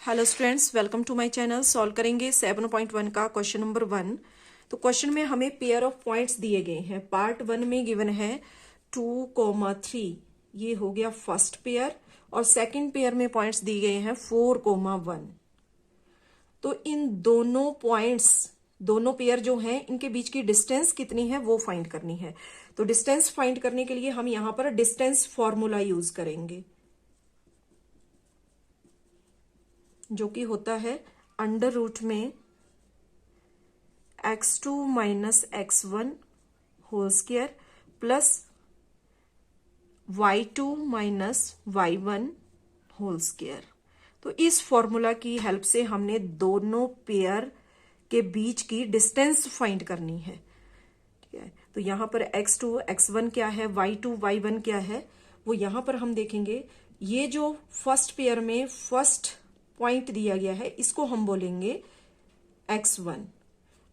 Hello students, welcome to my channel. Solve करेंगे 7.1 का question number 1। तो क्वेश्चन में हमें पेयर ऑफ पॉइंट्स दिए गए हैं। पार्ट 1 में गिवन है 2,3, ये हो गया फर्स्ट पेयर, और सेकंड पेयर में पॉइंट्स दिए गए हैं 4,1। तो इन दोनों पॉइंट्स, दोनों पेयर जो हैं, इनके बीच की डिस्टेंस कितनी है वो फाइंड करनी है। तो डिस्टेंस फाइंड करने के लिए हम यहां पर डिस्टेंस फॉर्मूला यूज करेंगे, जो कि होता है अंडर रूट में x2 minus x1 whole square plus y2 minus y1 whole square. तो इस फॉर्मूला की हेल्प से हमने दोनों पेयर के बीच की डिस्टेंस फाइंड करनी है। ठीक है, तो यहां पर x2 x1 क्या है, y2 y1 क्या है, वो यहां पर हम देखेंगे। ये जो फर्स्ट पेयर में फर्स्ट पॉइंट दिया गया है, इसको हम बोलेंगे x1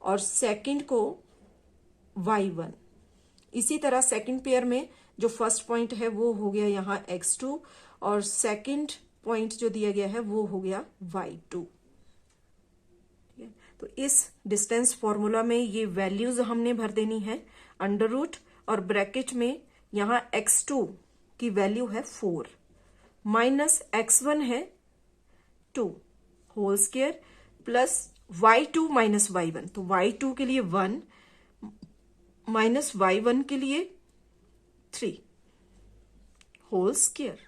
और सेकंड को y1। इसी तरह सेकंड पेयर में जो फर्स्ट पॉइंट है वो हो गया यहाँ x2, और सेकंड पॉइंट जो दिया गया है वो हो गया y2। ठीक है, तो इस डिस्टेंस फॉर्मूला में ये वैल्यूज हमने भर देनी है अंडर रूट, और ब्रैकेट में यहाँ x2 की वैल्यू है 4 माइनस x1 है 2 whole square plus y2 minus y1। तो y2 के लिए 1 माइनस y1 के लिए 3 होल स्क्वायर।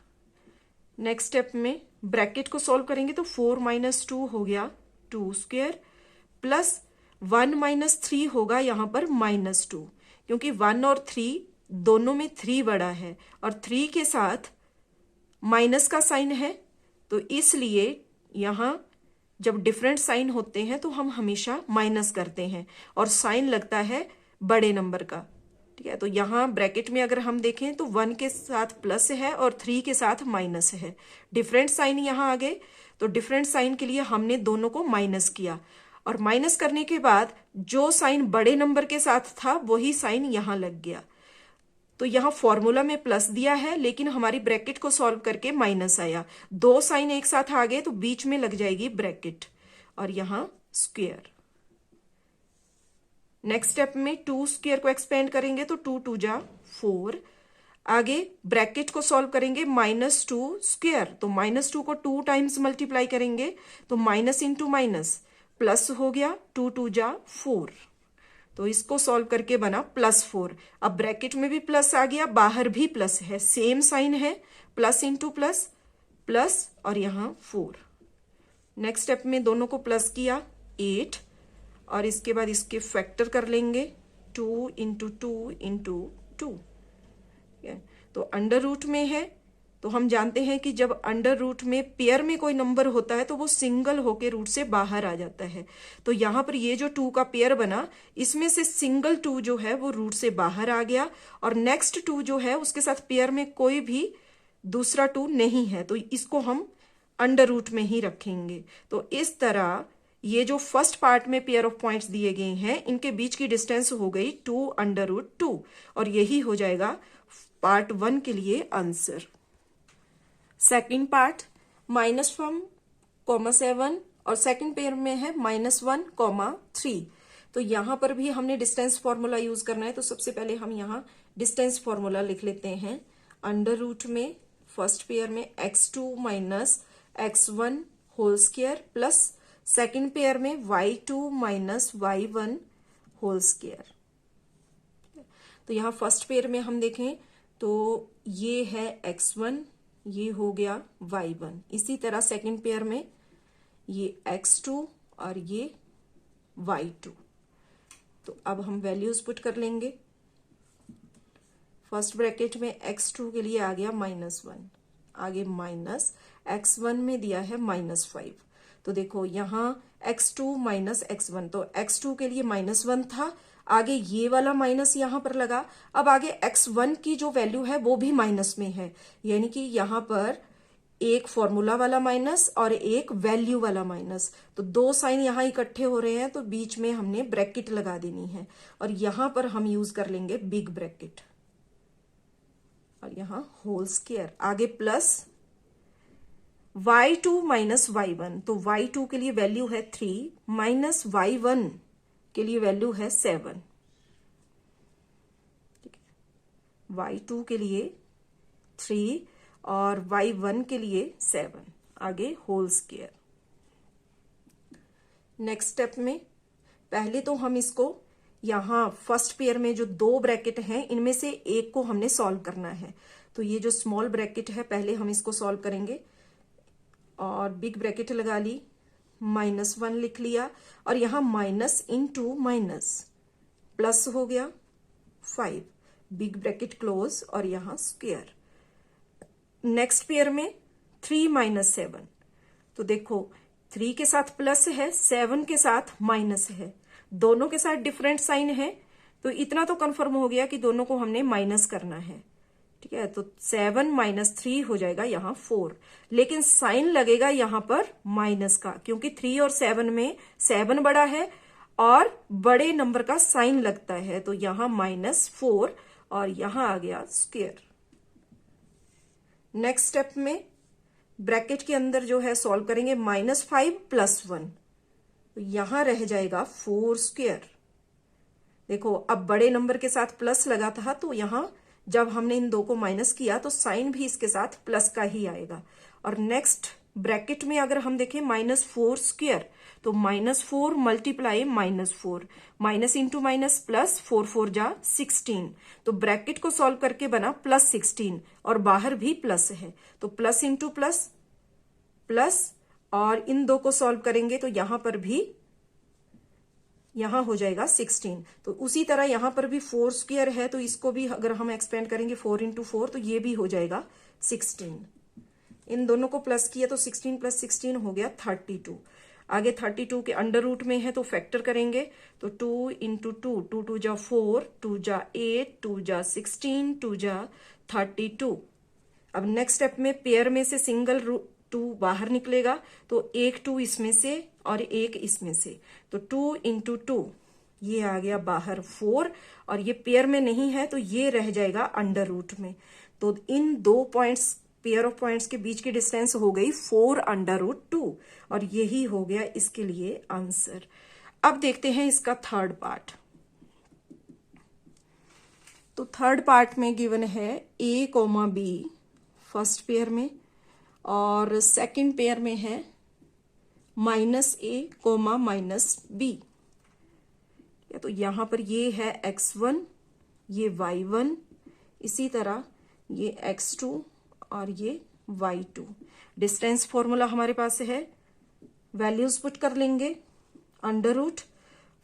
नेक्स्ट स्टेप में ब्रैकेट को सॉल्व करेंगे तो 4 माइनस 2 हो गया 2 स्क्वायर प्लस 1 माइनस 3 होगा यहां पर -2, क्योंकि 1 और 3 दोनों में 3 बड़ा है और 3 के साथ माइनस का साइन है। तो इसलिए यहां जब डिफरेंट साइन होते हैं तो हम हमेशा माइनस करते हैं और साइन लगता है बड़े नंबर का। ठीक है, तो यहां ब्रैकेट में अगर हम देखें तो 1 के साथ प्लस है और 3 के साथ माइनस है। डिफरेंट साइन यहां आ गए, तो डिफरेंट साइन के लिए हमने दोनों को माइनस किया, और माइनस करने के बाद जो साइन बड़े नंबर के साथ था वही साइन यहां लग गया। तो यहां फॉर्मूला में प्लस दिया है, लेकिन हमारी ब्रैकेट को सॉल्व करके माइनस आया। दो साइन एक साथ आ गए तो बीच में लग जाएगी ब्रैकेट, और यहां स्क्वायर। नेक्स्ट स्टेप में 2 स्क्वायर को एक्सपेंड करेंगे तो 2 2 जा 4। आगे ब्रैकेट को सॉल्व करेंगे -2 स्क्वायर, तो -2 को 2 टाइम्स मल्टीप्लाई करेंगे तो माइनस इंटू माइनस प्लस हो गया, 2 2 जा 4। तो इसको सॉल्व करके बना +4। अब ब्रैकेट में भी प्लस आ गया, बाहर भी प्लस है, सेम साइन है, प्लस इंटू प्लस प्लस, और यहां 4। नेक्स्ट स्टेप में दोनों को प्लस किया 8, और इसके बाद इसके फैक्टर कर लेंगे 2 इंटू 2 इंटू 2। तो अंडर रूट में है, तो हम जानते हैं कि जब अंडर रूट में पेयर में कोई नंबर होता है तो वो सिंगल होके रूट से बाहर आ जाता है। तो यहां पर ये जो 2 का पेयर बना, इसमें से सिंगल 2 जो है वो रूट से बाहर आ गया, और नेक्स्ट 2 जो है उसके साथ पेयर में कोई भी दूसरा 2 नहीं है, तो इसको हम अंडर रूट में ही रखेंगे। तो इस तरह ये जो फर्स्ट पार्ट में पेयर ऑफ पॉइंट्स दिए गए हैं, इनके बीच की डिस्टेंस हो गई 2 अंडर रूट 2, और यही हो जाएगा पार्ट 1 के लिए आंसर। सेकंड पार्ट -1,7, और सेकंड पेयर में है -1,3। तो यहां पर भी हमने डिस्टेंस फॉर्मूला यूज करना है। तो सबसे पहले हम यहां डिस्टेंस फॉर्मूला लिख लेते हैं। अंडर रूट में फर्स्ट पेयर में x2 minus x1 whole square plus second pair में y2 minus y1 whole square. तो यहां फर्स्ट पेयर में हम देखें तो ये है x1, ये हो गया y1। इसी तरह सेकंड पेयर में ये x2 और ये y2। तो अब हम वैल्यूज पुट कर लेंगे। फर्स्ट ब्रैकेट में x2 के लिए आ गया -1, आगे माइनस x1 में दिया है -5। तो देखो यहां x2 माइनस x1, तो x2 के लिए -1 था, आगे ये वाला माइनस यहां पर लगा। अब आगे x1 की जो वैल्यू है वो भी माइनस में है, यानी कि यहां पर एक फॉर्मूला वाला माइनस और एक वैल्यू वाला माइनस, तो दो साइन यहां इकट्ठे हो रहे हैं, तो बीच में हमने ब्रैकेट लगा देनी है, और यहां पर हम यूज कर लेंगे बिग ब्रैकेट, और यहां होल स्क्वायर, आगे प्लस y2 माइनस y1, तो y2 के लिए वैल्यू है 3 माइनस y1 के लिए वैल्यू है 7। ठीक है, y2 के लिए 3 और y1 के लिए 7। आगे होल स्क्वायर। नेक्स्ट स्टेप में पहले तो हम इसको यहां फर्स्ट पेयर में जो दो ब्रैकेट हैं इनमें से एक को हमने सॉल्व करना है। तो ये जो स्मॉल ब्रैकेट है पहले हम इसको सॉल्व करेंगे और बिग ब्रैकेट लगा ली, -1 लिख लिया और यहां माइनस इंटू माइनस प्लस हो गया 5, बिग ब्रैकेट क्लोज और यहां स्क्वायर। नेक्स्ट पेयर में 3 माइनस 7, तो देखो 3 के साथ प्लस है, 7 के साथ माइनस है, दोनों के साथ डिफरेंट साइन है, तो इतना तो कंफर्म हो गया कि दोनों को हमने माइनस करना है। ठीक है, तो 7 माइनस 3 हो जाएगा यहां 4, लेकिन साइन लगेगा यहां पर माइनस का, क्योंकि 3 और 7 में 7 बड़ा है और बड़े नंबर का साइन लगता है, तो यहां -4 और यहां आ गया स्क्वायर। नेक्स्ट स्टेप में ब्रैकेट के अंदर जो है सॉल्व करेंगे, -5 + 1, तो यहां रह जाएगा 4 स्क्वायर। देखो अब बड़े नंबर के साथ प्लस लगा था, तो यहां जब हमने इन दो को माइनस किया तो साइन भी इसके साथ प्लस का ही आएगा। और नेक्स्ट ब्रैकेट में अगर हम देखें -4 स्क्वायर, तो -4 multiply -4, minus into minus plus, 4 4 जा 16, तो ब्रैकेट को सॉल्व करके बना +16 और बाहर भी प्लस है, तो प्लस इंटू प्लस प्लस, और इन दो को सॉल्व करेंगे तो यहां पर भी यहां हो जाएगा 16। तो उसी तरह यहां पर भी 4 स्क्वायर है, तो इसको भी अगर हम एक्सपेंड करेंगे 4 × 4, तो ये भी हो जाएगा 16। इन दोनों को प्लस किया तो 16 + 16 हो गया 32। आगे 32 के अंडर रूट में है तो फैक्टर करेंगे, तो 2 × 2, 2 2 जा 4, 2 जा 8, 2 जा 16, 2 जा 32। अब नेक्स्ट स्टेप में पेयर में से सिंगल 2 बाहर निकलेगा, तो एक 2 इसमें से और एक इसमें से, तो 2 × 2 ये आ गया बाहर 4, और ये पेयर में नहीं है तो ये रह जाएगा अंडर रूट में। तो इन दो पॉइंट्स, पेयर ऑफ पॉइंट्स के बीच की डिस्टेंस हो गई 4 √ 2, और यही हो गया इसके लिए आंसर। अब देखते हैं इसका थर्ड पार्ट। तो थर्ड पार्ट में गिवन है A, B फर्स्ट पेयर में, और सेकंड पेयर में है -A, -B। तो यहां पर ये है x1, ये y1, इसी तरह ये x2 और ये y2। डिस्टेंस फॉर्मूला हमारे पास है, वैल्यूज पुट कर लेंगे। अंडर रूट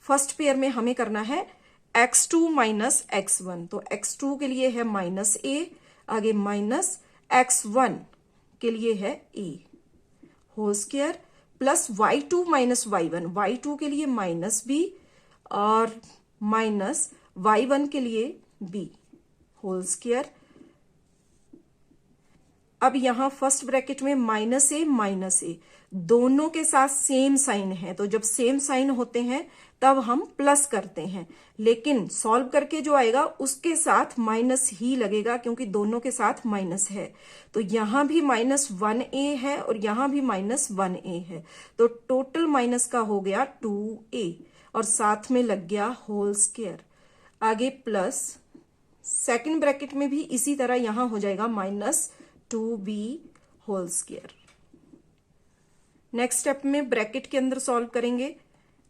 फर्स्ट पेयर में हमें करना है x2 - x1, तो x2 के लिए है -A, आगे -x1 के लिए है A whole square, plus y2 - y1, y2 के लिए -B और -y1 के लिए B होल स्क्वायर। अब यहां फर्स्ट ब्रैकेट में -A दोनों के साथ सेम साइन है, तो जब सेम साइन होते हैं तब हम प्लस करते हैं, लेकिन सॉल्व करके जो आएगा उसके साथ माइनस ही लगेगा, क्योंकि दोनों के साथ माइनस है। तो यहां भी -1A है और यहां भी -1A है, तो टोटल माइनस का हो गया 2A और साथ में लग गया होल स्क्वायर। आगे प्लस सेकंड ब्रैकेट में भी इसी तरह यहां हो जाएगा -2B whole square. Next step में ब्रैकेट के अंदर सॉल्व करेंगे,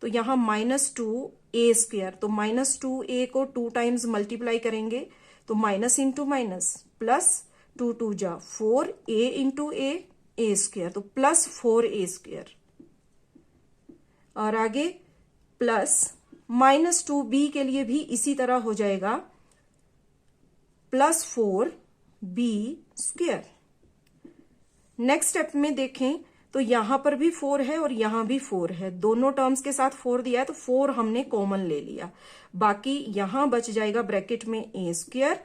तो यहां -2A², तो -2A को 2 टाइम्स मल्टीप्लाई करेंगे, तो माइनस इंटू माइनस प्लस, 2 2 जा 4, A × A² तो +4A², और आगे प्लस -2B के लिए भी इसी तरह हो जाएगा +4B²। नेक्स्ट स्टेप में देखें तो यहां पर भी 4 है और यहां भी 4 है, दोनों टर्म्स के साथ 4 दिया है, तो 4 हमने कॉमन ले लिया। बाकी यहां बच जाएगा ब्रैकेट में A²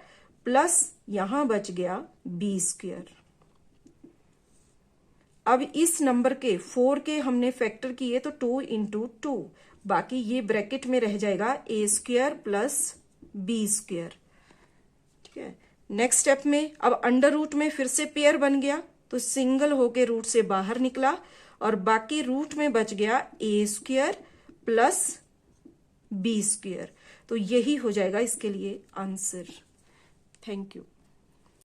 प्लस यहां बच गया B²। अब इस नंबर के 4 के हमने फैक्टर किए, तो 2 × 2, बाकी ये ब्रैकेट में रह जाएगा A² प्लस B²। ठीक है, नेक्स्ट स्टेप में अब अंडर रूट में फिर से पेयर बन गया, तो सिंगल होके रूट से बाहर निकला और बाकी रूट में बच गया ए स्क्वायर प्लस बी स्क्वायर। तो यही हो जाएगा इसके लिए आंसर। Thank you.